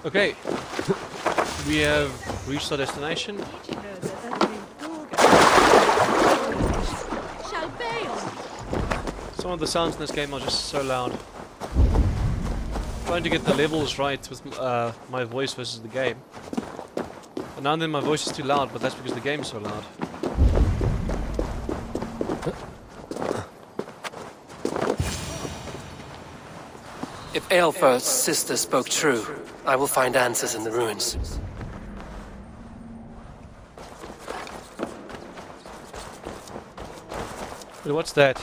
Okay, we have reached our destination. Some of the sounds in this game are just so loud. Trying to get the levels right with my voice versus the game. And now and then my voice is too loud, but that's because the game is so loud. If Eivor's sister spoke true, I will find answers in the ruins. But what's that?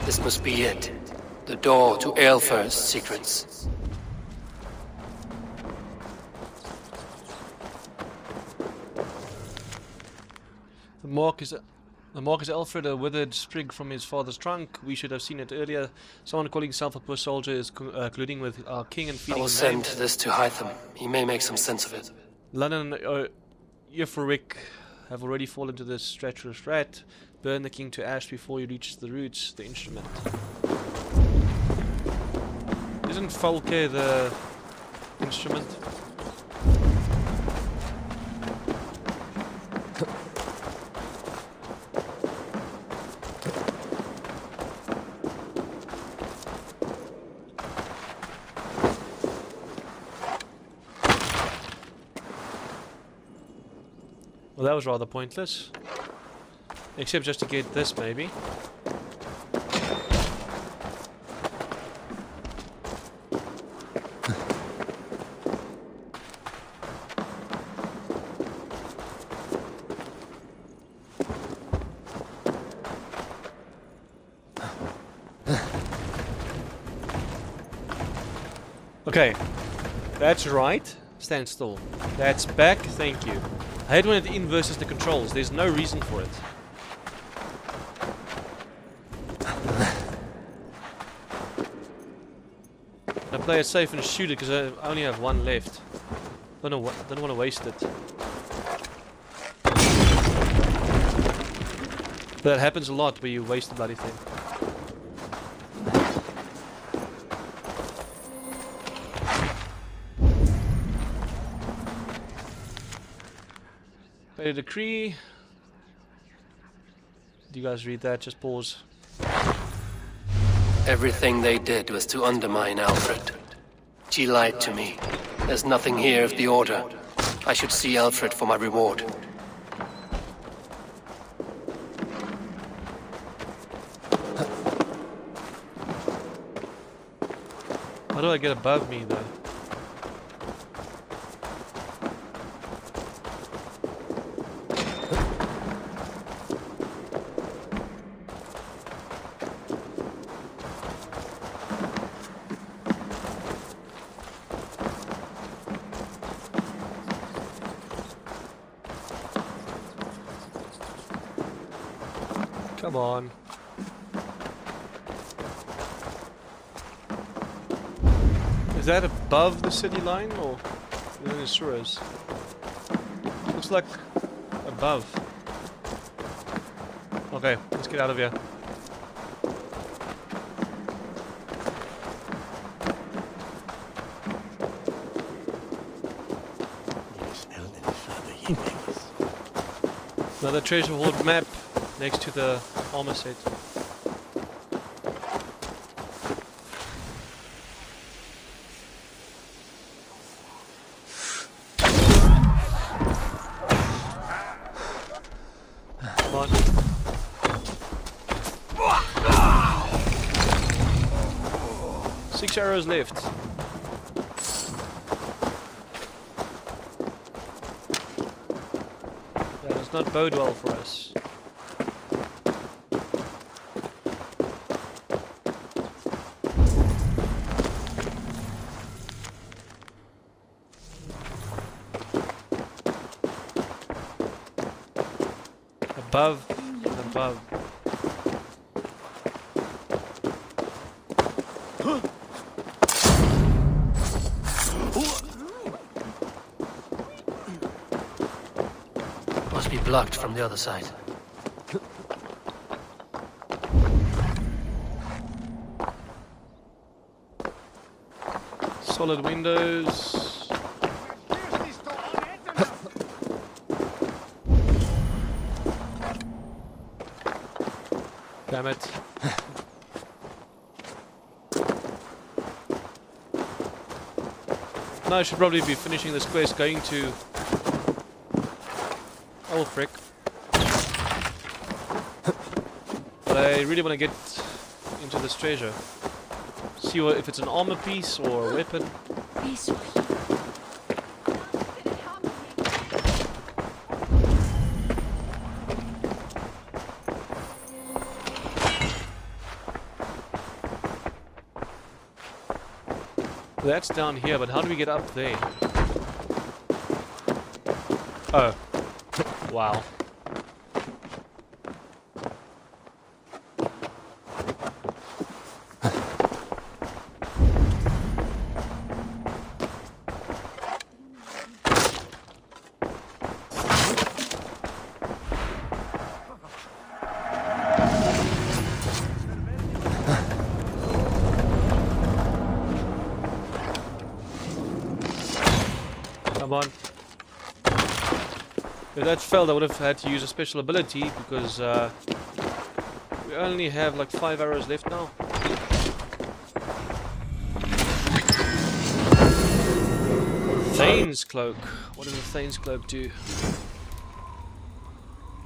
This must be it. The door to Eivor's secrets. The mark is Alfred, a withered sprig from his father's trunk. We should have seen it earlier. Someone calling himself a poor soldier is colluding with our king and feeding him. I will send this to Hytham. He may make some sense of it. London and Eivor have already fallen to this treacherous rat. Burn the king to ash before he reaches the roots, the instrument. Isn't Falke the instrument? Well, that was rather pointless. Except just to get this, maybe. Okay, that's right. Stand still. That's back. Thank you. I hate when it inverses the controls. There's no reason for it. I play it safe and shoot it because I only have one left. Don't want to waste it. That happens a lot where you waste the bloody thing. Pay a decree. Do you guys read that? Just pause. Everything they did was to undermine Alfred. She lied to me. There's nothing here of the Order. I should see Alfred for my reward. How do I get above me though? Come on. Is that above the city line or in the sewers? Looks like above. Okay, let's get out of here. Another treasure hoard map next to the armor set. Come on. Six arrows left. That does not bode well for us. Above and above. Must be blocked from the other side. solid windows. Damn it. Now I should probably be finishing this quest going to... Oh frick. But I really want to get into this treasure. See what, if it's an armor piece or a weapon. That's down here, but how do we get up there? Oh. Wow. Come on. If that failed, I would have had to use a special ability because we only have like 5 arrows left now. Thane's Cloak. What does the Thane's Cloak do?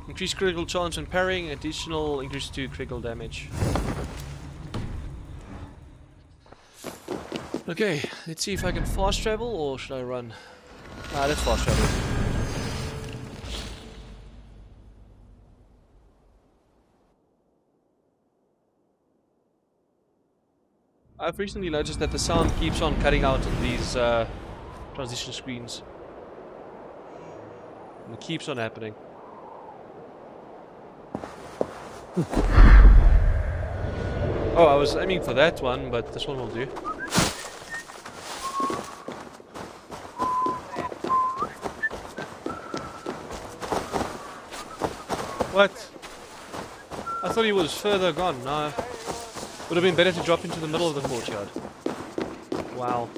Increase critical chance when parrying, additional increase to critical damage. Okay, let's see if I can fast travel or should I run? Let's fast travel. I've recently noticed that the sound keeps on cutting out on these transition screens. And it keeps on happening. Oh, I was aiming for that one, but this one will do. What? I thought he was further gone. No. Would have been better to drop into the middle of the courtyard. Wow.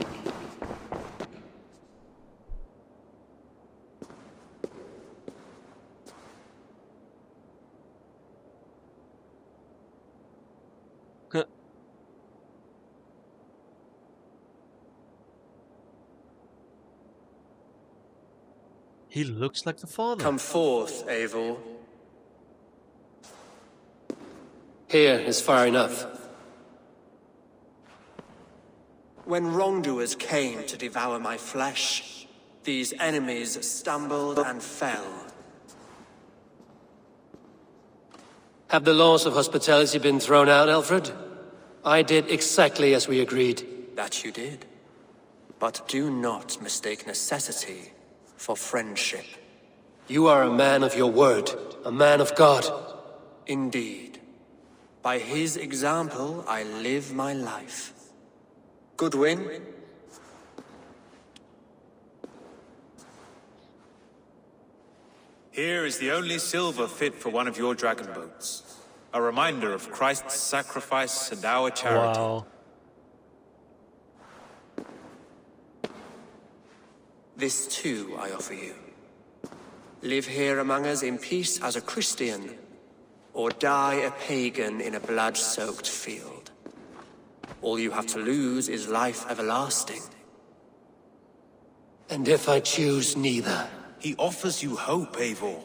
He looks like the father. Come forth, Eivor. Here is far enough. When wrongdoers came to devour my flesh, these enemies stumbled and fell. Have the laws of hospitality been thrown out, Alfred? I did exactly as we agreed. That you did. But do not mistake necessity for friendship. You are a man of your word, a man of God. Indeed. By his example, I live my life. Goodwin? Here is the only silver fit for one of your dragon boats. A reminder of Christ's sacrifice and our charity. Wow. This too I offer you. Live here among us in peace as a Christian, or die a pagan in a blood-soaked field. All you have to lose is life everlasting. And if I choose neither? He offers you hope, Eivor.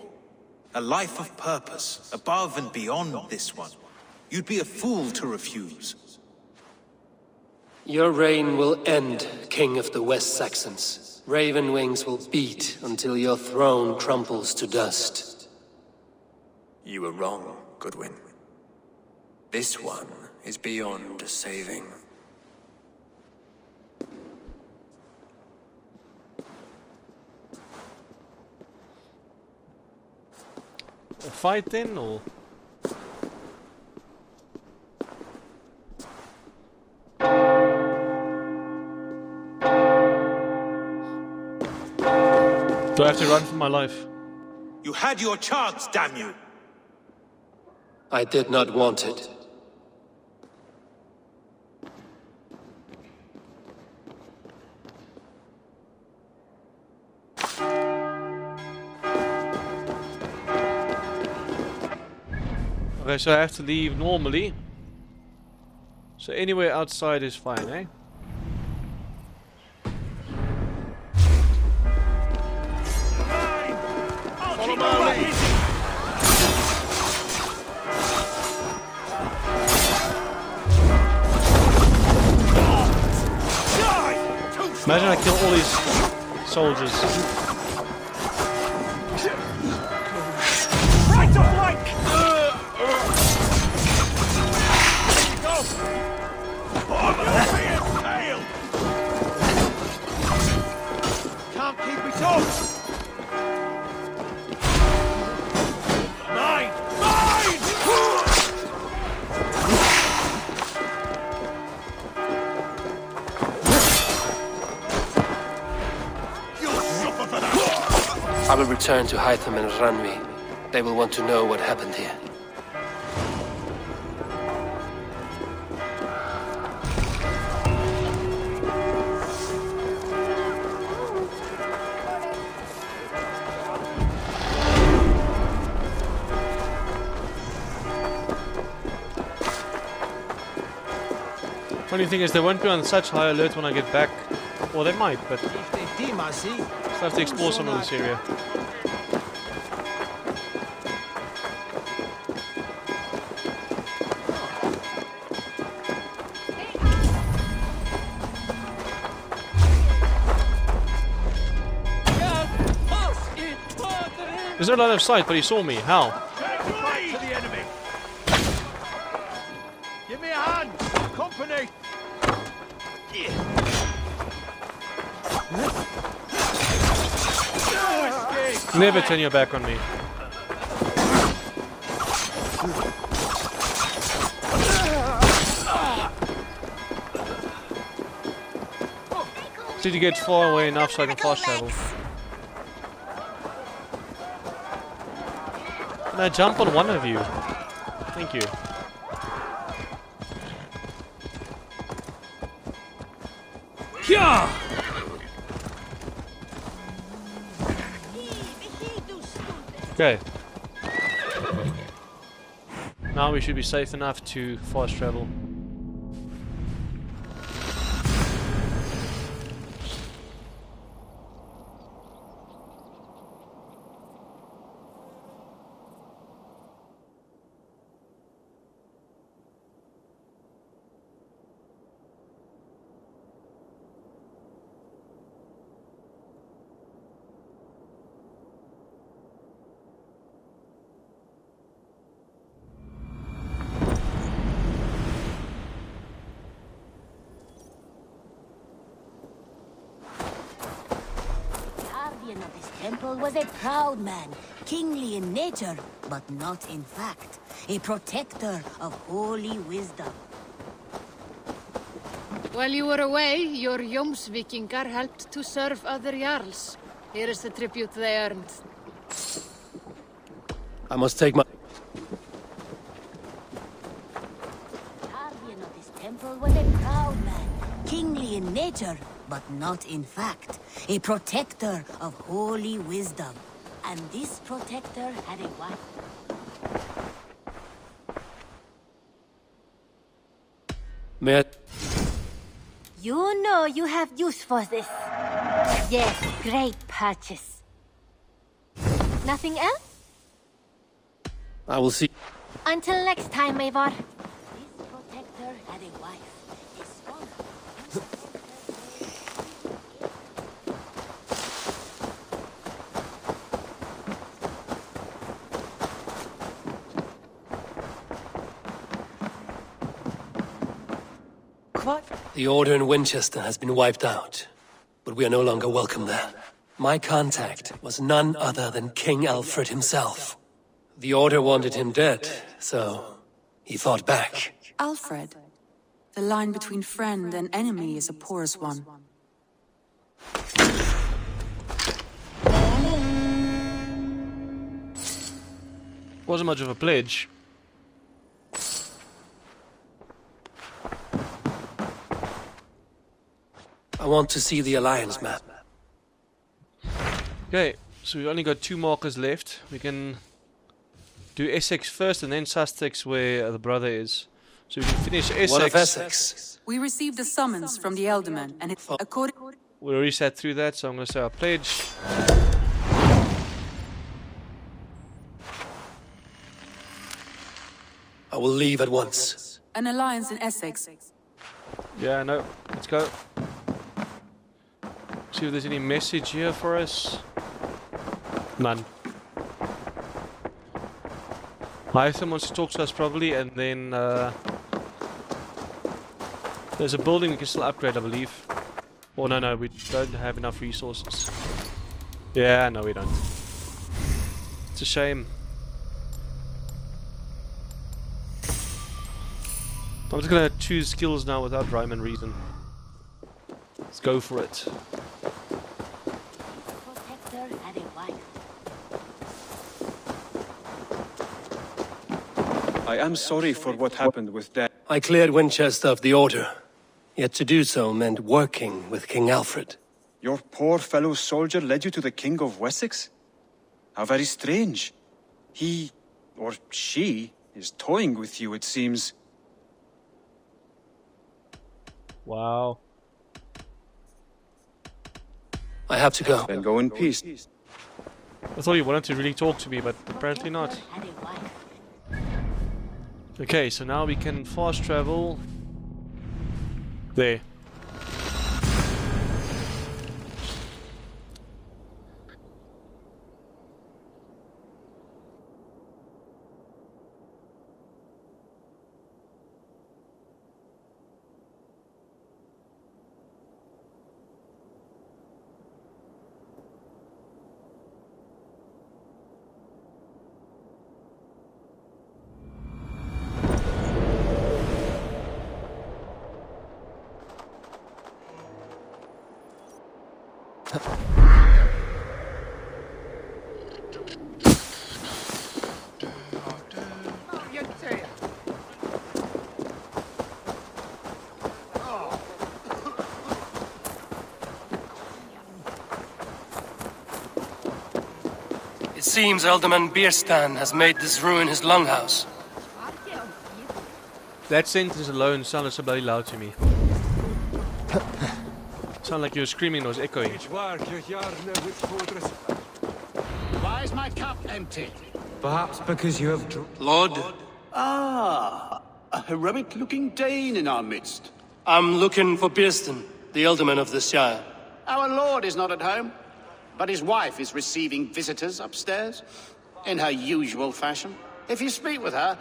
A life of purpose, above and beyond this one. You'd be a fool to refuse. Your reign will end, King of the West Saxons. Raven wings will beat until your throne crumples to dust. You were wrong, Goodwin. This one is beyond saving. A fight then, or? Do I have to run for my life? You had your chance, damn you! I did not want it. Okay, so I have to leave normally. So anywhere outside is fine, eh? Follow my lead. Imagine I kill all these soldiers. Right to flank! Go! Can't keep it up! Mine! Mine! I will return to Hytham and Ranvi. They will want to know what happened here. Funny thing is, they won't be on such high alert when I get back. Or they might, but If they deem I see. still have to explore some of this area. There's no line of sight, but he saw me. How? Back to the enemy. Give me a hand. Company. Never turn your back on me. Just need to get far away enough so I can fast travel. Can I jump on one of you? Thank you. Yeah. Okay. Now we should be safe enough to fast travel. Of this temple was a proud man, kingly in nature, but not in fact. A protector of holy wisdom. While you were away, your Jomsvikingar helped to serve other Jarls. Here is the tribute they earned. I must take my... Guardian of this temple was a proud man, kingly in nature, but not in fact. A protector of holy wisdom. And this protector had a wife. May I... You know you have use for this. Yes, great purchase. Nothing else? I will see... Until next time, Eivor. This protector had a wife. A swan. What? The Order in Winchester has been wiped out, but we are no longer welcome there. My contact was none other than King Alfred himself. The Order wanted him dead, so he fought back. Alfred. The line between friend and enemy is a porous one. Wasn't much of a pledge. I want to see the Alliance map. Okay, so we've only got 2 markers left. We can do Essex first and then Sussex where the brother is. So we can finish Essex. What of Essex? We received a summons from the Elderman, and it's according. We already sat through that, so I'm going to say our pledge. I will leave at once. An alliance in Essex. Yeah, no. Let's go. See if there's any message here for us. None. Hytham wants to talk to us probably, and then there's a building we can still upgrade, I believe. Oh no, we don't have enough resources. Yeah, no we don't. It's a shame. I'm just gonna choose skills now without rhyme and reason. Let's go for it. Protector had a wife. I am sorry for what happened with Dad. I cleared Winchester of the Order. Yet to do so meant working with King Alfred. Your poor fellow soldier led you to the King of Wessex? How very strange. He, or she, is toying with you, it seems. Wow. I have to go. Then go in peace. I thought you wanted to really talk to me, but apparently not. Protector had a wife. Okay, so now we can fast travel. There. It seems Alderman Birstan has made this ruin his longhouse. That sentence alone sounded so bloody loud to me. Sounded like you were screaming and it was echoing. Why is my cup empty? Perhaps because you have... Lord, Ah, a heroic-looking Dane in our midst. I'm looking for Birstan, the Alderman of the Shire. Our lord is not at home, but his wife is receiving visitors upstairs, in her usual fashion. If you speak with her,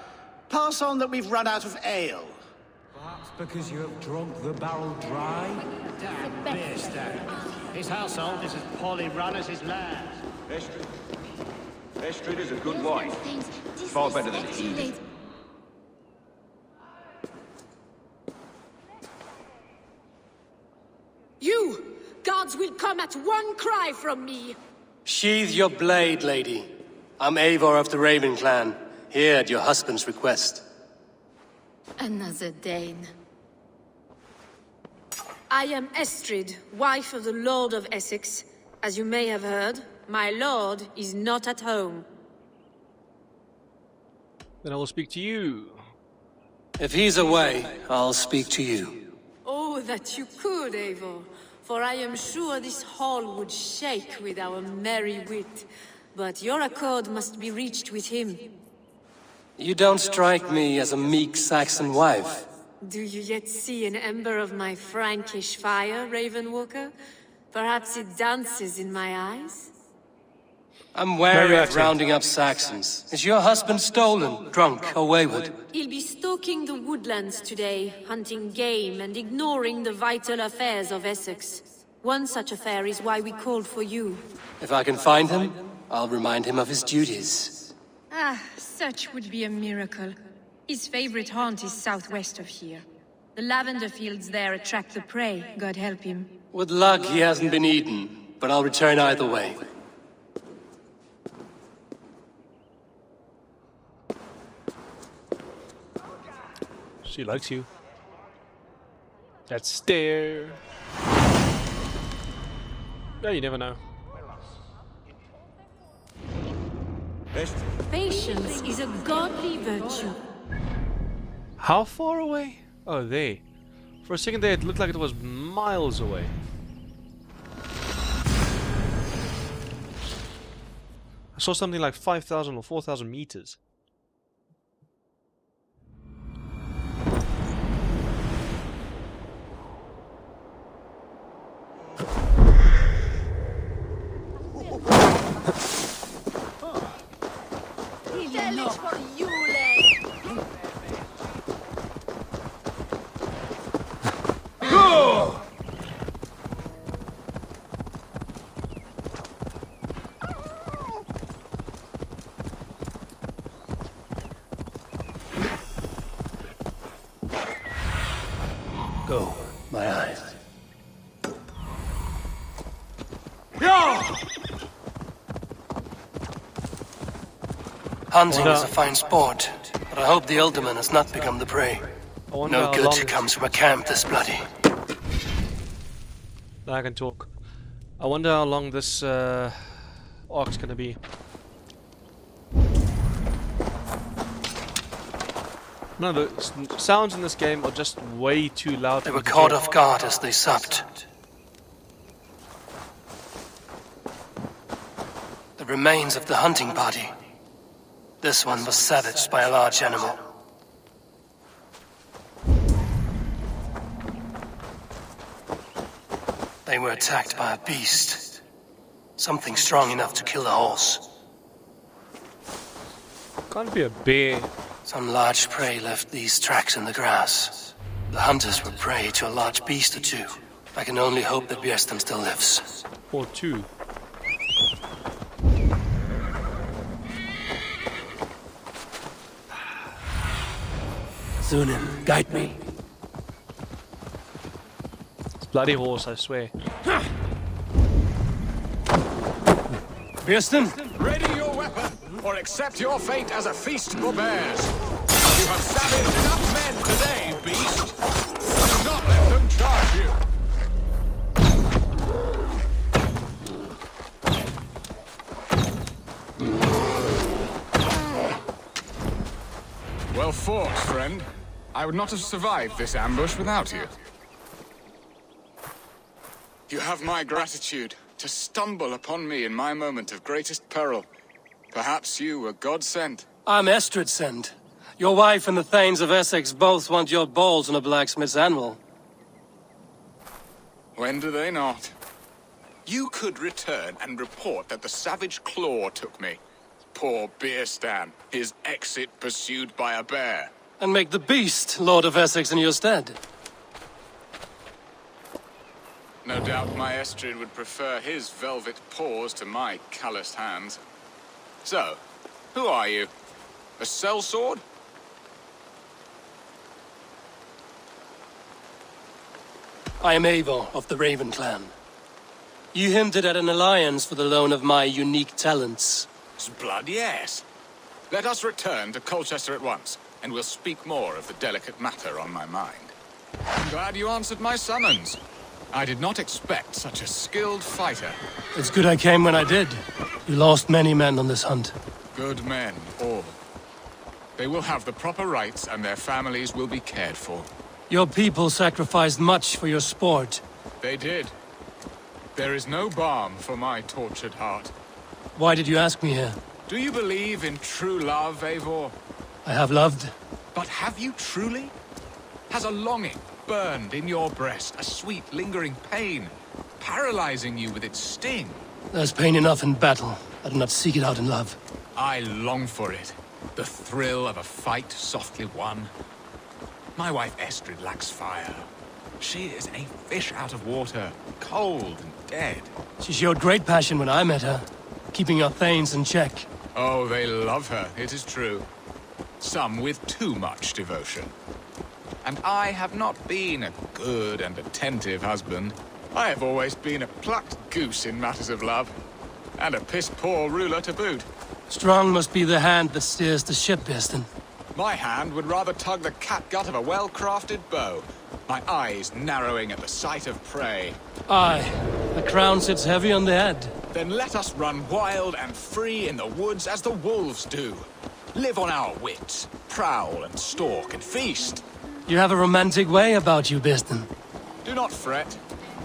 pass on that we've run out of ale. Perhaps because you have drunk the barrel dry? Damn Birstan. His household is as poorly run as his land. Estrid is a good wife. Far better than Edith. You! Gods will come at one cry from me! Sheathe your blade, lady. I'm Eivor of the Raven clan, here at your husband's request. Another Dane. I am Estrid, wife of the Lord of Essex. As you may have heard, my lord is not at home. Then I will speak to you. If he's away, I'll speak to you. Oh, that you could, Eivor. For I am sure this hall would shake with our merry wit. But your accord must be reached with him. You don't strike me as a meek Saxon wife. Do you yet see an ember of my Frankish fire, Ravenwalker? Perhaps it dances in my eyes? I'm wary Very of accent. rounding up Saxons. Is your husband stolen, drunk, or wayward? He'll be stalking the woodlands today, hunting game and ignoring the vital affairs of Essex. One such affair is why we called for you. If I can find him, I'll remind him of his duties. Ah, such would be a miracle. His favorite haunt is southwest of here. The lavender fields there attract the prey, God help him. With luck, he hasn't been eaten, but I'll return either way. She likes you. That stare. Yeah, you never know. Patience is a godly virtue. How far away? Oh, there. For a second there, it looked like it was miles away. I saw something like 5,000 or 4,000 meters. For you, lad. Go, my eyes. Hunting is a fine sport, but I hope the Alderman has not become the prey. No good comes from a camp this bloody. Now I can talk. I wonder how long this arc's gonna be. No, the sounds in this game are just way too loud. They were caught off guard as they supped. The remains of the hunting party. This one was savaged by a large animal. They were attacked by a beast. Something strong enough to kill a horse. Can't be a bear. Some large prey left these tracks in the grass. The hunters were prey to a large beast or two. I can only hope that Birstan still lives. Or two. Zunin, guide me. It's bloody horse, I swear. Birstan? Ready your weapon, or accept your fate as a feast for bears. You have savaged enough men today, beast. Do not let them charge you. Well fought, friend. I would not have survived this ambush without you. You have my gratitude to stumble upon me in my moment of greatest peril. Perhaps you were God-sent. I'm Estrid sent. Your wife and the Thanes of Essex both want your balls on a blacksmith's anvil. When do they not? You could return and report that the savage claw took me. Poor Birstan, his exit pursued by a bear. And make the beast Lord of Essex in your stead. No doubt my Estrid would prefer his velvet paws to my calloused hands. So, who are you? A sellsword? I am Eivor of the Raven clan. You hinted at an alliance for the loan of my unique talents. Blood, yes. Let us return to Colchester at once, and we'll speak more of the delicate matter on my mind. I'm glad you answered my summons. I did not expect such a skilled fighter. It's good I came when I did. You lost many men on this hunt. Good men, all. They will have the proper rights, and their families will be cared for. Your people sacrificed much for your sport. They did. There is no balm for my tortured heart. Why did you ask me here? Do you believe in true love, Eivor? I have loved. But have you truly? Has a longing burned in your breast, a sweet, lingering pain, paralyzing you with its sting? There's pain enough in battle. I do not seek it out in love. I long for it. The thrill of a fight softly won. My wife Estrid lacks fire. She is a fish out of water, cold and dead. She showed great passion when I met her, keeping your Thanes in check. Oh, they love her, it is true. Some with too much devotion. And I have not been a good and attentive husband. I have always been a plucked goose in matters of love. And a piss-poor ruler to boot. Strong must be the hand that steers the ship, Birstan. My hand would rather tug the catgut of a well-crafted bow. My eyes narrowing at the sight of prey. Aye, the crown sits heavy on the head. Then let us run wild and free in the woods as the wolves do. Live on our wits, prowl and stalk and feast. You have a romantic way about you, Birstan. Do not fret.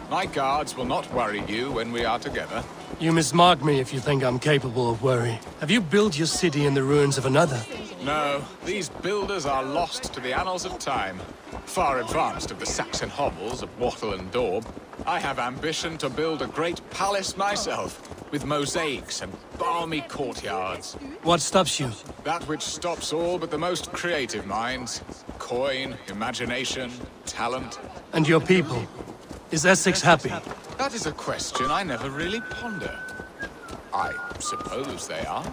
My guards will not worry you when we are together. You mismark me if you think I'm capable of worry. Have you built your city in the ruins of another? No, these builders are lost to the annals of time. Far advanced of the Saxon hovels of Wattle and Daub, I have ambition to build a great palace myself, with mosaics and balmy courtyards. What stops you? That which stops all but the most creative minds. Coin, imagination, talent. And your people? Is Essex happy? That is a question I never really ponder. I suppose they are.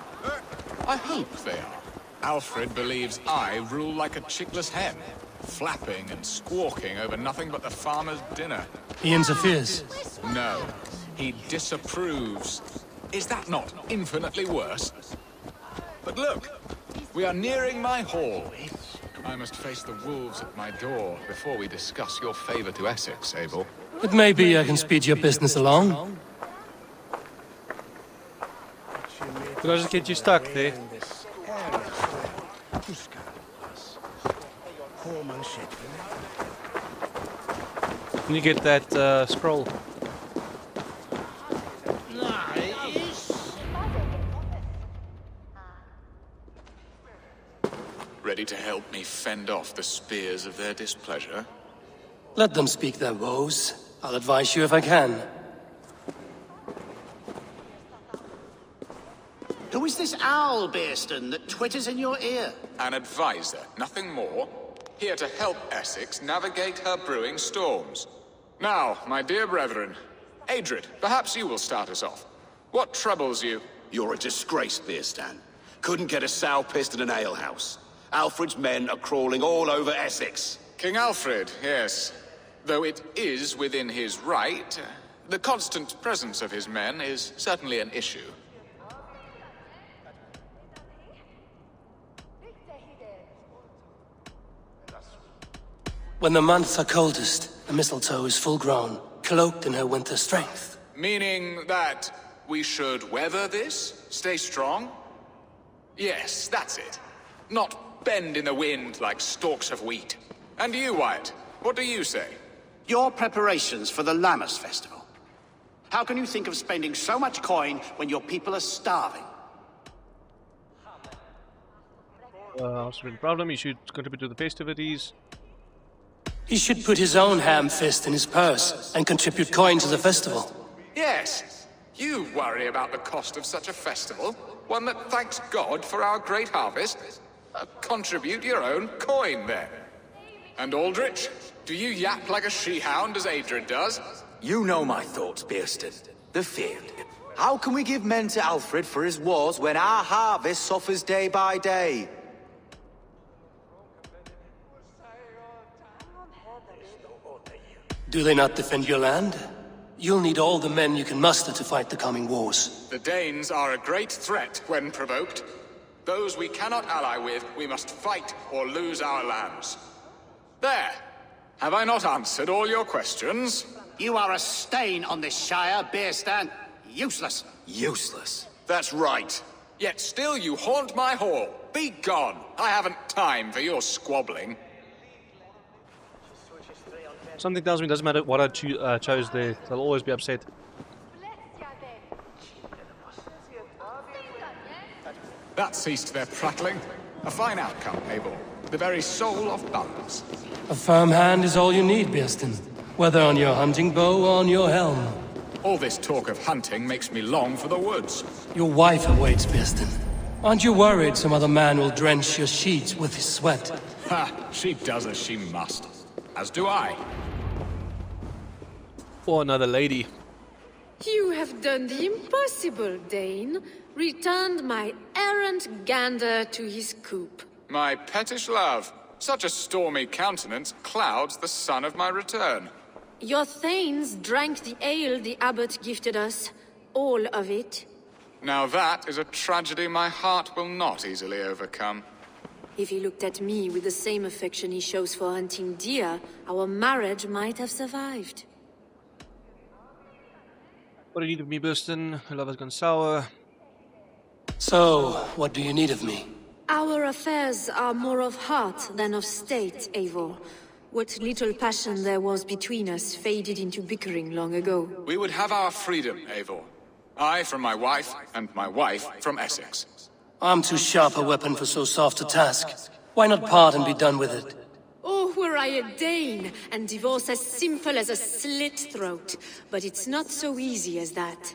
I hope they are. Alfred believes I rule like a chickless hen, flapping and squawking over nothing but the farmer's dinner. He interferes? No, he disapproves. Is that not infinitely worse? But look, we are nearing my hall. I must face the wolves at my door before we discuss your favor to Essex, Eivor. But maybe I can speed your business along. Did I just get you stuck there? Can you get that scroll? Ready to help me fend off the spears of their displeasure? Let them speak their woes. I'll advise you if I can. Who is this owl, Birstan, that twitters in your ear? An advisor, nothing more. Here to help Essex navigate her brewing storms. Now, my dear brethren, Adred, perhaps you will start us off. What troubles you? You're a disgrace, Birstan. Couldn't get a sow pissed in an alehouse. Alfred's men are crawling all over Essex. King Alfred, yes. Though it is within his right, the constant presence of his men is certainly an issue. When the months are coldest, the mistletoe is full grown, cloaked in her winter strength. Meaning that we should weather this? Stay strong? Yes, that's it. Not bend in the wind like stalks of wheat. And you, Wyatt, what do you say? Your preparations for the Lammas festival. How can you think of spending so much coin when your people are starving? Also been a problem. You should contribute to the festivities. He should put his own ham fist in his purse and contribute coin to the festival. Yes. You worry about the cost of such a festival, one that thanks God for our great harvest. Contribute your own coin then. And Aldrich, do you yap like a she-hound as Adred does? You know my thoughts, Birstan. The field. How can we give men to Alfred for his wars when our harvest suffers day by day? Do they not defend your land? You'll need all the men you can muster to fight the coming wars. The Danes are a great threat when provoked. Those we cannot ally with, we must fight or lose our lands. There! Have I not answered all your questions? You are a stain on this shire, Birstan. Useless. Useless? That's right. Yet still you haunt my hall. Be gone! I haven't time for your squabbling. Something tells me it doesn't matter what I chose there, they'll always be upset. That ceased their prattling. A fine outcome, Eivor. The very soul of balance. A firm hand is all you need, Birstan. Whether on your hunting bow or on your helm. All this talk of hunting makes me long for the woods. Your wife awaits, Birstan. Aren't you worried some other man will drench your sheets with his sweat? Ha! She does as she must. As do I. Or another lady. You have done the impossible, Dane. Returned my errant gander to his coop. My pettish love. Such a stormy countenance clouds the sun of my return. Your thanes drank the ale the abbot gifted us. All of it. Now that is a tragedy my heart will not easily overcome. If he looked at me with the same affection he shows for hunting deer, our marriage might have survived. What do you need of me, Birstan? My love has gone sour. So, what do you need of me? Our affairs are more of heart than of state, Eivor. What little passion there was between us faded into bickering long ago. We would have our freedom, Eivor. I from my wife, and my wife from Essex. I'm too sharp a weapon for so soft a task. Why not part and be done with it? Oh, were I a Dane, and divorce as simple as a slit throat. But it's not so easy as that.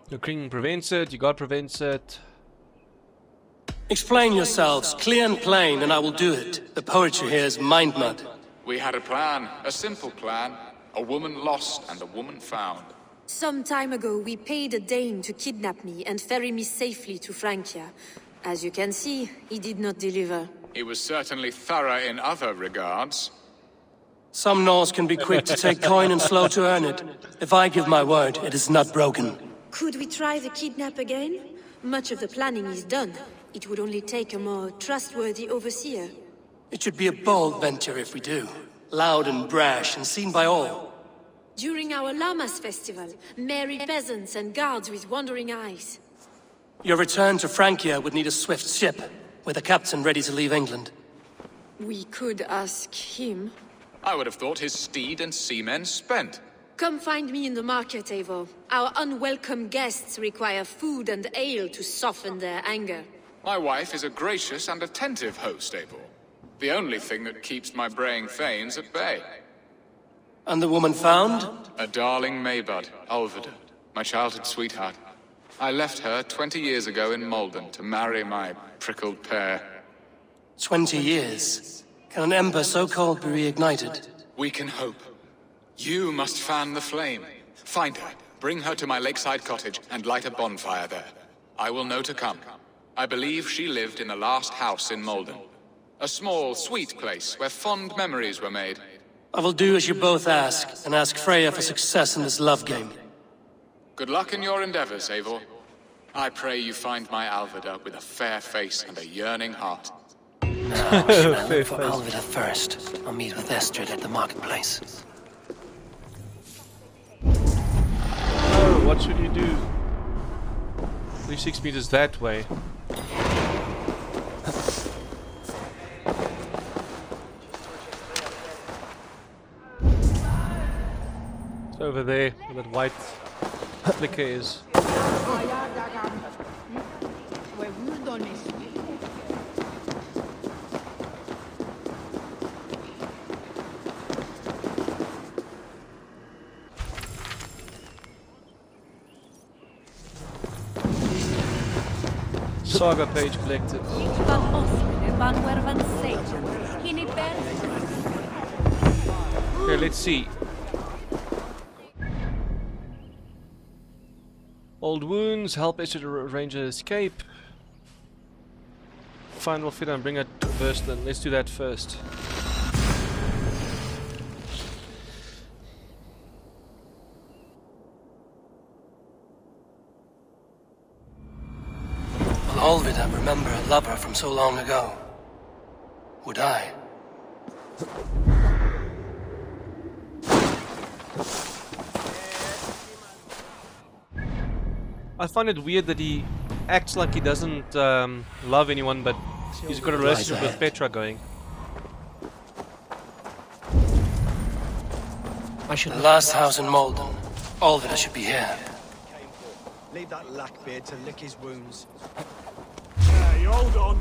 Your king prevents it, your god prevents it. Explain yourselves, clear and plain, and I will do it. The poetry here is mind mud. We had a plan, a simple plan. A woman lost and a woman found. Some time ago, we paid a Dane to kidnap me and ferry me safely to Francia. As you can see, he did not deliver. He was certainly thorough in other regards. Some Norse can be quick to take coin and slow to earn it. If I give my word, it is not broken. Could we try the kidnap again? Much of the planning is done. It would only take a more trustworthy overseer. It should be a bold venture if we do. Loud and brash and seen by all. During our Llamas festival, merry peasants and guards with wandering eyes. Your return to Francia would need a swift ship, with a captain ready to leave England. We could ask him. I would have thought his steed and seamen spent. Come find me in the market, Eivor. Our unwelcome guests require food and ale to soften their anger. My wife is a gracious and attentive host, Eivor. The only thing that keeps my braying thanes at bay. And the woman found? A darling Maybud, Ulvida, my childhood sweetheart. I left her 20 years ago in Malden to marry my prickled pear. 20 years? Can an ember so cold be reignited? We can hope. You must fan the flame. Find her, bring her to my lakeside cottage, and light a bonfire there. I will know to come. I believe she lived in the last house in Malden. A small, sweet place where fond memories were made. I will do as you both ask, and ask Freya for success in this love game. Good luck in your endeavors, Eivor. I pray you find my Alvida with a fair face and a yearning heart. Now, should I look for Alvida first? I'll meet with Estrid at the marketplace. Oh, what should you do? 36 meters that way. It's over there, where that white flicker is. Saga page collected. Okay, let's see. Old wounds, help Esther to arrange an escape. Find Wolfida and bring her to Birstan. Let's do that first. Will Olvida remember a lover from so long ago? Would I? I find it weird that he acts like he doesn't love anyone, but he's got a relationship with Petra going. The last house in Malden. Olvida should be here. Leave that lackbeard to lick his wounds. Yeah, you hold on.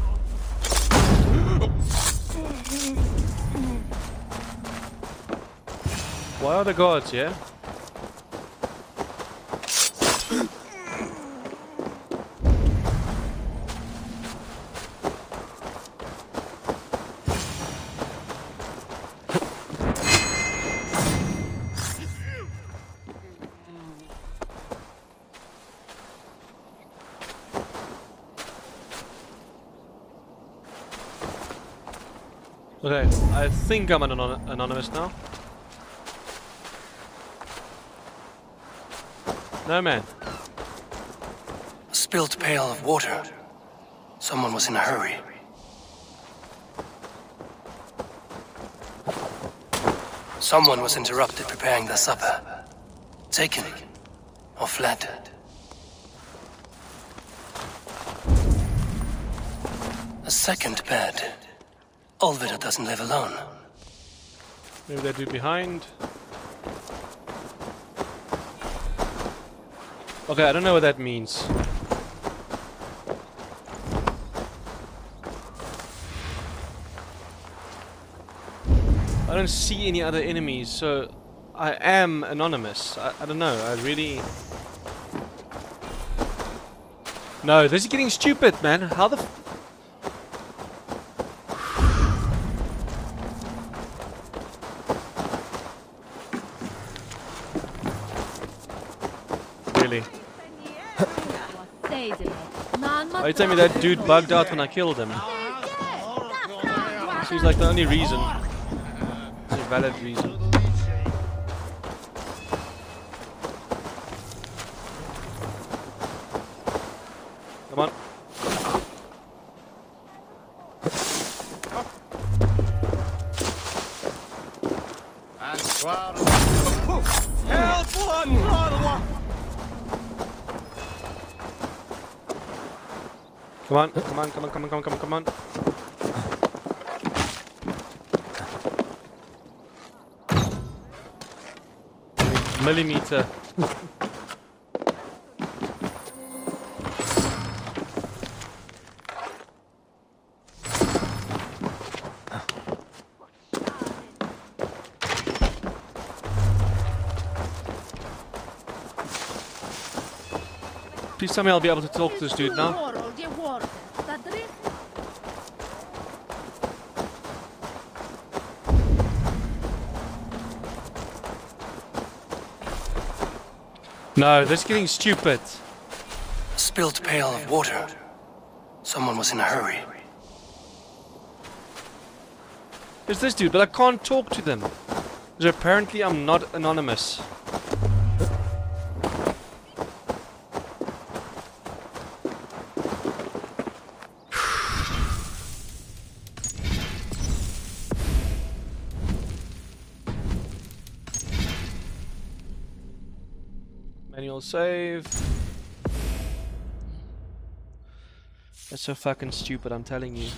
Why are the gods, yeah? Okay, I think I'm anonymous now. No, man. A spilt pail of water. Someone was in a hurry. Someone was interrupted preparing their supper. taken or fled. A second bed. Olvida doesn't live alone. Maybe that dude behind. Okay, I don't know what that means. I don't see any other enemies, so I am anonymous. I don't know, I really... No, this is getting stupid, man. How the Really? Are you telling me that dude bugged out when I killed him? Seems like the only reason. It's a valid reason. Come on. Come on, come on, come on, come on, come on, come on, come on. Millimeter. Please tell me I'll be able to talk to this dude now. No, this is getting stupid. Spilt pail of water. Someone was in a hurry. It's this dude, but I can't talk to them. So apparently I'm not anonymous. Manual save. That's so fucking stupid, I'm telling you.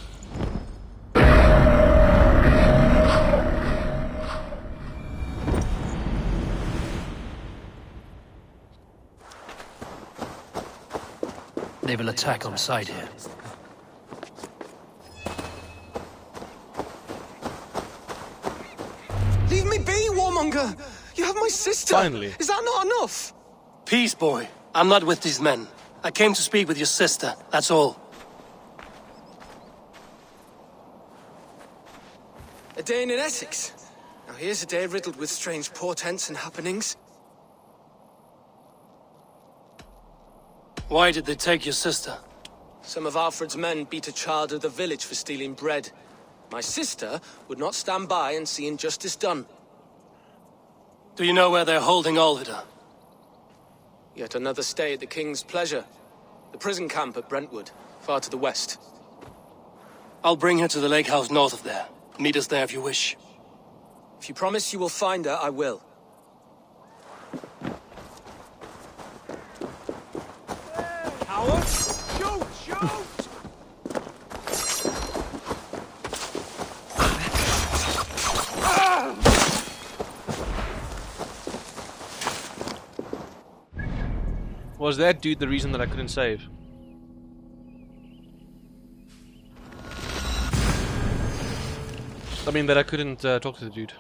They will attack on sight here. Leave me be, warmonger! You have my sister! Finally. Is that not enough? Peace, boy. I'm not with these men. I came to speak with your sister, that's all. A day in Essex. Now here's a day riddled with strange portents and happenings. Why did they take your sister? Some of Alfred's men beat a child of the village for stealing bread. My sister would not stand by and see injustice done. Do you know where they're holding Olvida? Yet another stay at the King's pleasure. The prison camp at Brentwood, far to the west. I'll bring her to the lake house north of there. Meet us there if you wish. If you promise you will find her, I will. Howard! Shoot! Shoot! Was that dude the reason that I couldn't save? I mean that I couldn't talk to the dude.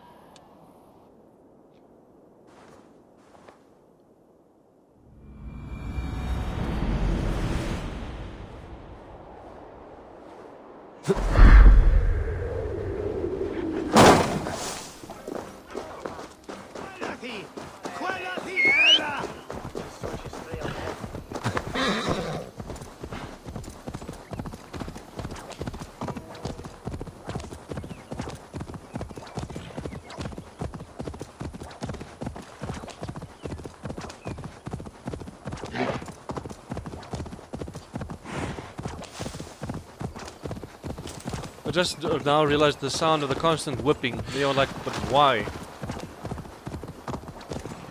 I just now realized the sound of the constant whipping. They were like, but why?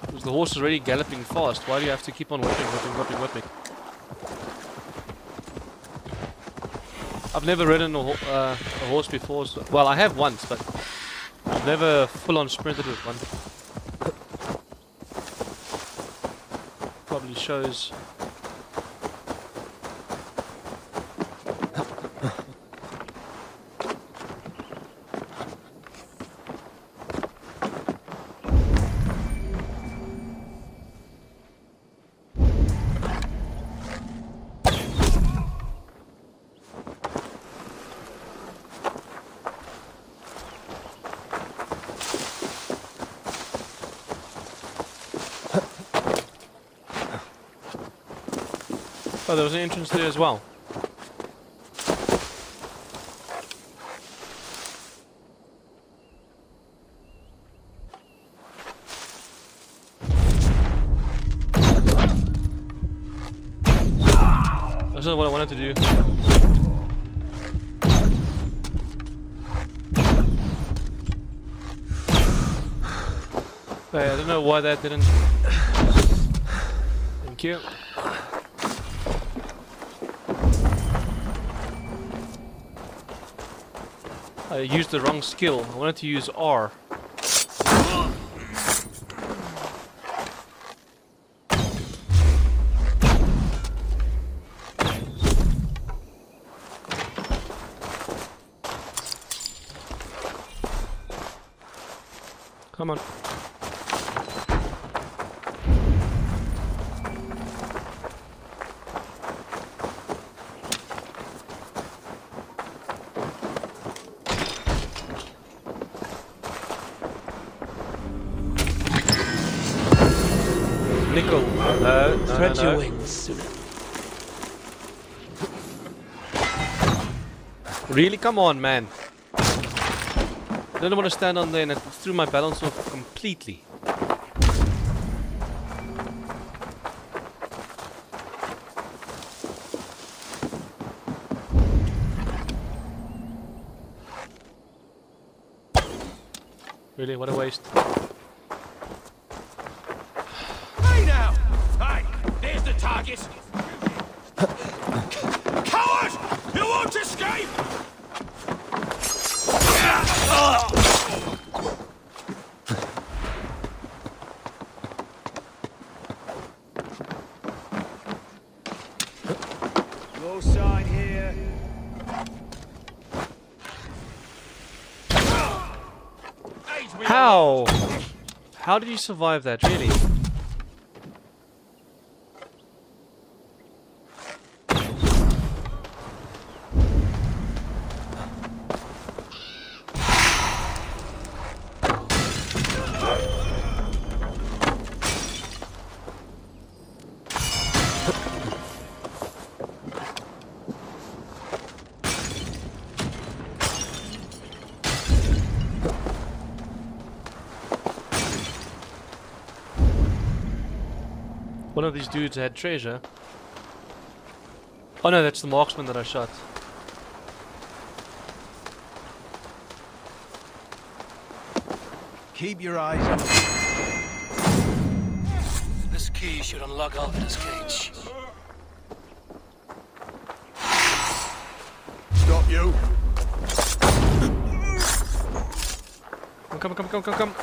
It was the horse is already galloping fast. Why do you have to keep on whipping? I've never ridden a horse before. So, well, I have once, but I've never full-on sprinted with one. Probably shows. Oh, there was an entrance there as well. That's not what I wanted to do. Hey, I don't know why that didn't. Thank you. I used the wrong skill. I wanted to use R. Come on. Nickel. No, Spread no. your wings sooner. Really? Come on, man. I didn't want to stand on there and it threw my balance off completely. Really? What a waste. Hey now! Hey! There's the target! Coward! You won't escape! No sign here. How? How did you survive that, really? One of these dudes had treasure. Oh no, that's the marksman that I shot. Keep your eyes on. This key should unlock Alvida's cage. Stop you. Come.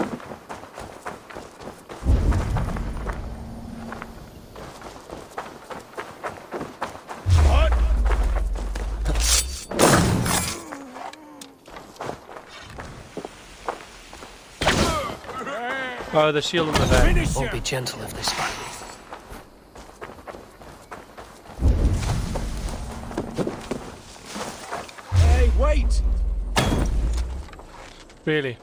Oh, the shield in the back. Won't be gentle if they spot me. Hey, wait! Really?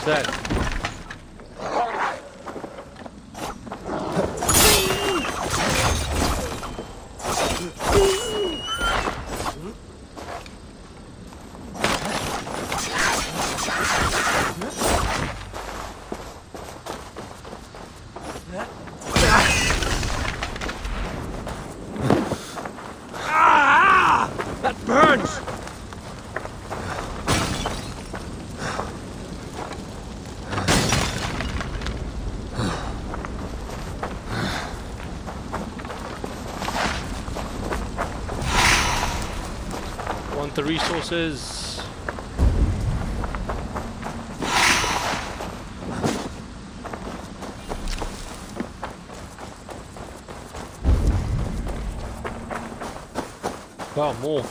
that? That burns! Want the resources? Wow, more.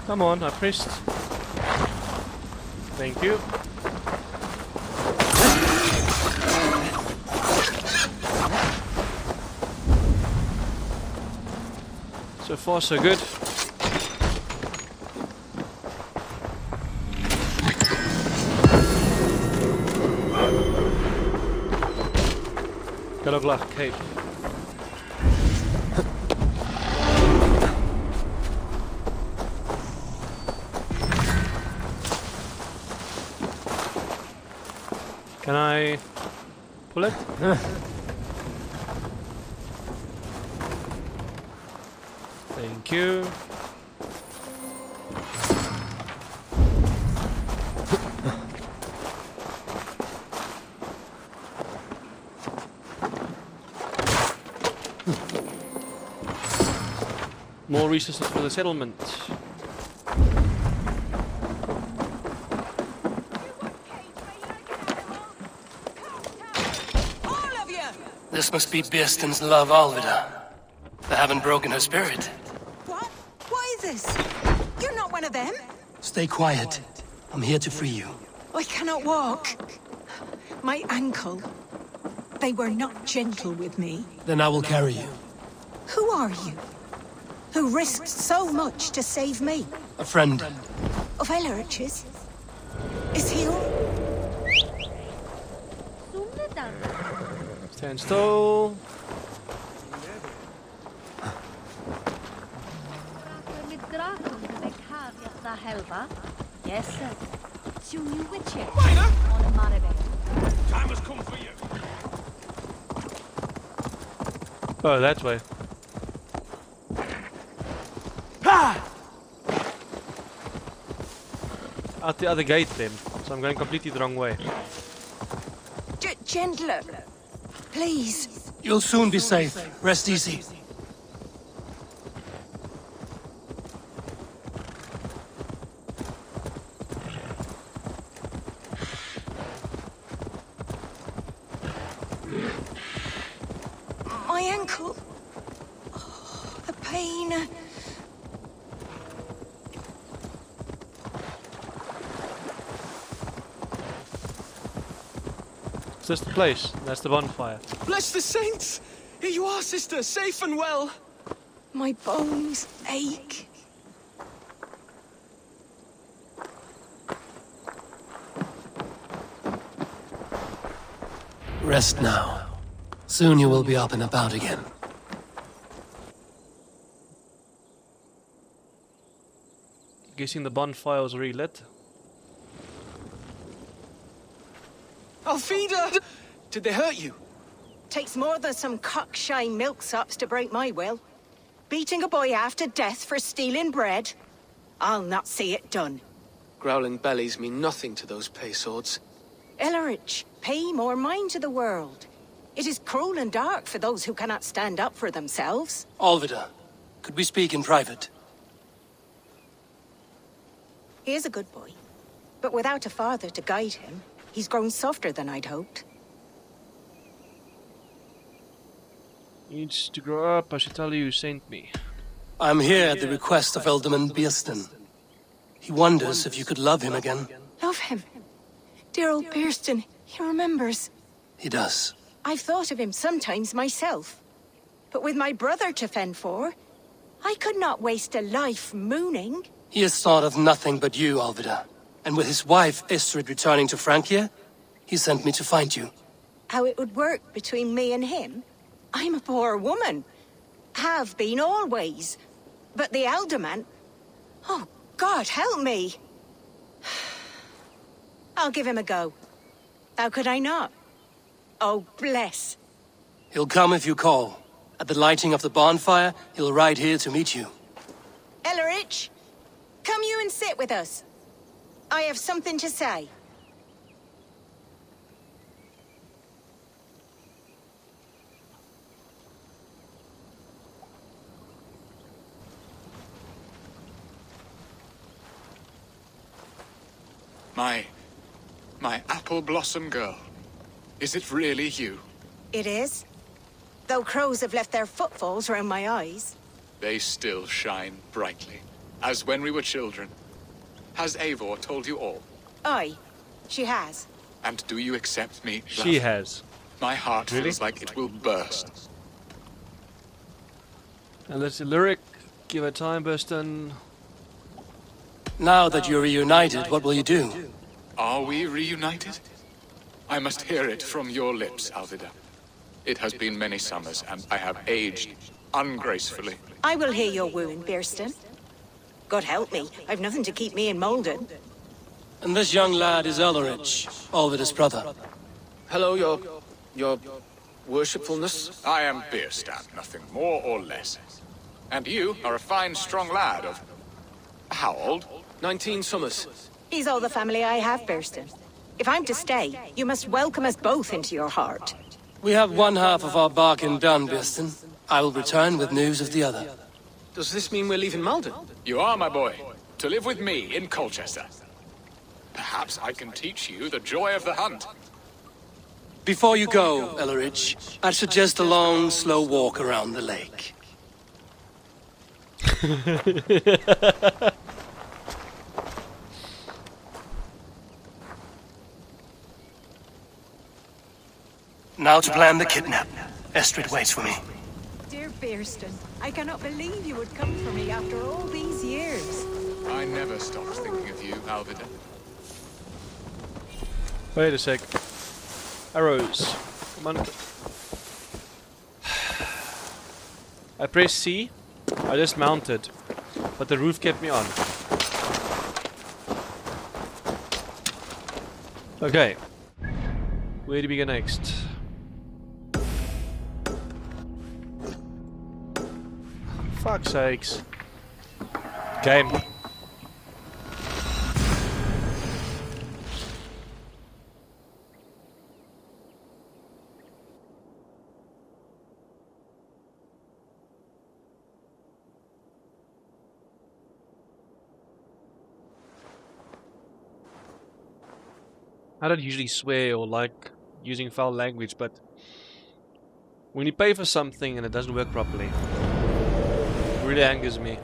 Come on, I pressed. Thank you. So far, so good. Galoglacht cape. Can I pull it? Thank you. More resources for the settlement. This must be Birstan's love, Alvida. They haven't broken her spirit. What? What is this? You're not one of them? Stay quiet. I'm here to free you. I cannot walk. My ankle. They were not gentle with me. Then I will carry you. Who are you? Who risked so much to save me? A friend. Of Elrich's? Is he all? Stand still. Yes, sir. Soon you will check. Miner! On Motherboard. Time has come for you. Oh, that way. Out the other gate then. So I'm going completely the wrong way. Gentler. Please. You'll soon be safe. Rest easy. My ankle. Oh, the pain. Is this the place? That's the bonfire. Bless the saints! Here you are, sister, safe and well. My bones ache. Rest now. Soon you will be up and about again. Guessing the bonfire was relit. Alfida! Did they hurt you? Takes more than some cockshy milksops to break my will. Beating a boy half to death for stealing bread? I'll not see it done. Growling bellies mean nothing to those pay swords. Elrich, pay more mind to the world. It is cruel and dark for those who cannot stand up for themselves. Alvida, could we speak in private? He is a good boy, but without a father to guide him, he's grown softer than I'd hoped. Needs to grow up. I should tell you who sent me. I'm here at the request of Alderman Birstan. He wonders if you could love him again. Love him? Dear old Birstan, he remembers. He does. I've thought of him sometimes myself. But with my brother to fend for, I could not waste a life mooning. He has thought of nothing but you, Alvida. And with his wife, Istrid, returning to Francia, he sent me to find you. How it would work between me and him? I'm a poor woman. Have been always. But the alderman... Oh, God, help me. I'll give him a go. How could I not? Oh, bless. He'll come if you call. At the lighting of the bonfire, he'll ride here to meet you. Ellerich, come you and sit with us. I have something to say. My apple blossom girl. Is it really you? It is. Though crows have left their footfalls round my eyes. They still shine brightly, as when we were children. Has Eivor told you all? Aye, she has. And do you accept me? She has. My heart Really? feels like it will burst. And let's lyric. Give it time, Birstan. Now that you're reunited, what will you do? Are we reunited? I must hear it from your lips, Alvida. It has been many summers, and I have aged ungracefully. I will hear your wooing, Birstan. God help me, I've nothing to keep me in Malden. And this young lad is Ellerich, Alvida's brother. Hello, your worshipfulness. I am Birstan, nothing more or less. And you are a fine, strong lad of... how old? 19 summers. He's all the family I have, Birstan. If I'm to stay, you must welcome us both into your heart. We have one half of our bargain done, Birstan. I will return with news of the other. Does this mean we're leaving Malden? You are, my boy, to live with me in Colchester. Perhaps I can teach you the joy of the hunt. Before you go, Ellerich, I'd suggest a long, slow walk around the lake. Now to plan the kidnap. Estrid waits for me. Dear Birstan, I cannot believe you would come for me after all these years. I never stopped thinking of you, Alvida. Wait a sec. Arrows. Come on. I pressed C. I just mounted. But the roof kept me on. Okay. Where do we go next? Fuck's sakes. Game. I don't usually swear or like using foul language, but when you pay for something and it doesn't work properly, it really angers me.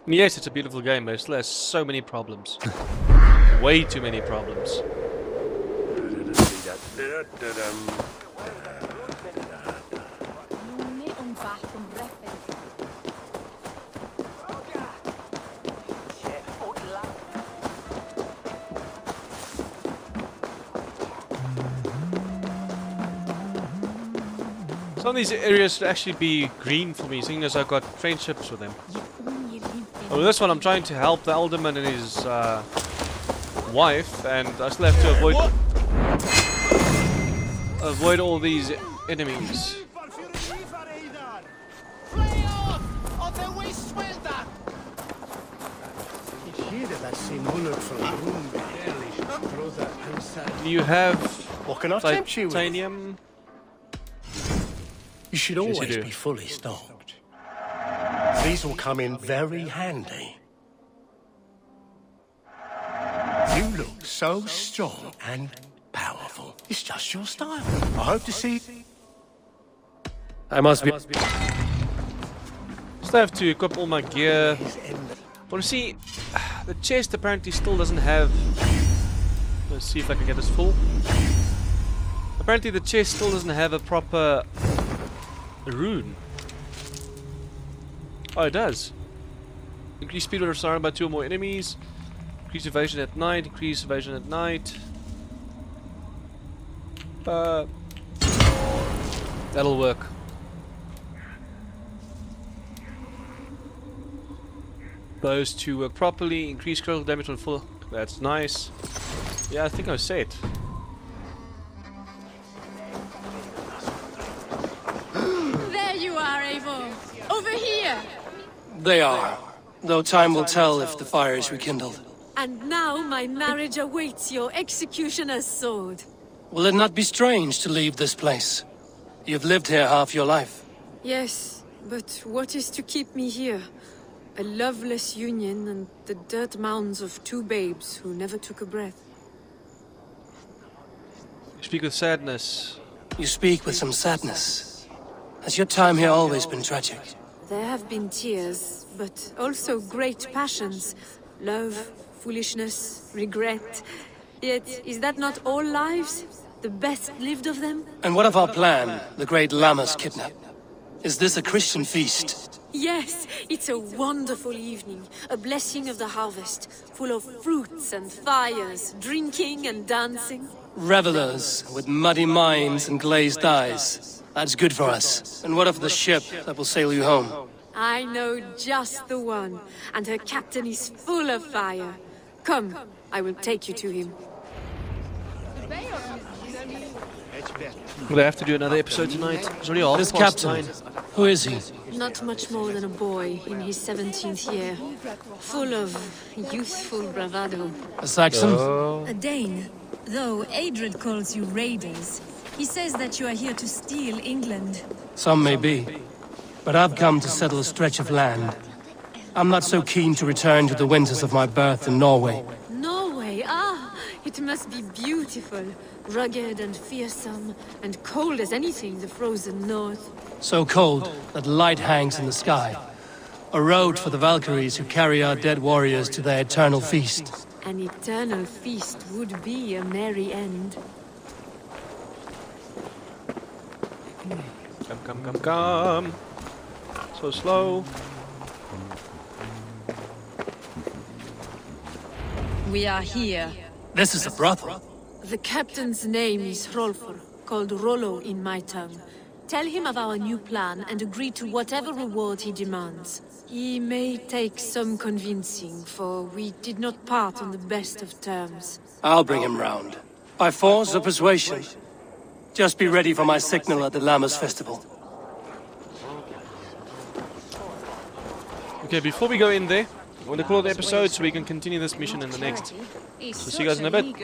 And yes, it's a beautiful game, but it still has so many problems. Way too many problems. Some of these areas should actually be green for me, seeing as I've got friendships with them. Oh, with this one I'm trying to help the alderman and his wife, and I still have to avoid all these enemies. Do you have titanium? You should Yes, always you do. be fully stocked. These will come in very handy. You look so strong and powerful. It's just your style. I hope to see... I must be... Still have to equip all my gear. Want to see... The chest apparently still doesn't have... Let's see if I can get this full. Apparently the chest still doesn't have a proper... rune. Oh, it does. Increase speed when surrounded by 2 or more enemies. Increase evasion at night. Increase evasion at night. That'll work. Those two work properly. Increase critical damage on full. That's nice. Yeah, I think I said. There you are, Eivor. Over here. They are. Though time will tell if the fire is rekindled. And now my marriage awaits your executioner's sword. Will it not be strange to leave this place? You've lived here half your life. Yes, but what is to keep me here? A loveless union and the dirt mounds of 2 babes who never took a breath. You speak with sadness. You speak with some sadness. Has your time here always been tragic? There have been tears, but also great passions. Love, foolishness, regret. Yet, is that not all lives? The best lived of them? And what of our plan, the great Lammas kidnap? Is this a Christian feast? Yes, it's a wonderful evening. A blessing of the harvest, full of fruits and fires, drinking and dancing. Revelers with muddy minds and glazed eyes. That's good for us. And what of the ship that will sail you home? I know just the one, and her captain is full of fire. Come, I will take you to him. Will I have to do another episode tonight? It's already half This past captain, 9. who is he? Not much more than a boy in his 17th year, full of youthful bravado. A Saxon? A Dane. Though Adred calls you raiders, he says that you are here to steal England. Some may be. But I've come to settle a stretch of land. I'm not so keen to return to the winters of my birth in Norway. Norway, ah, it must be beautiful. Rugged and fearsome, and cold as anything the frozen north. So cold that light hangs in the sky. A road for the Valkyries who carry our dead warriors to their eternal feast. An eternal feast would be a merry end. Come. So slow. We are here. This is a brothel. The captain's name is Hrolfr, called Rollo in my tongue. Tell him of our new plan and agree to whatever reward he demands. He may take some convincing, for we did not part on the best of terms. I'll bring him round. By force or persuasion. Just be ready for my signal at the Lammas festival. Okay, before we go in there, I'm going to call it the episode so we can continue this mission in the next. So see you guys in a bit.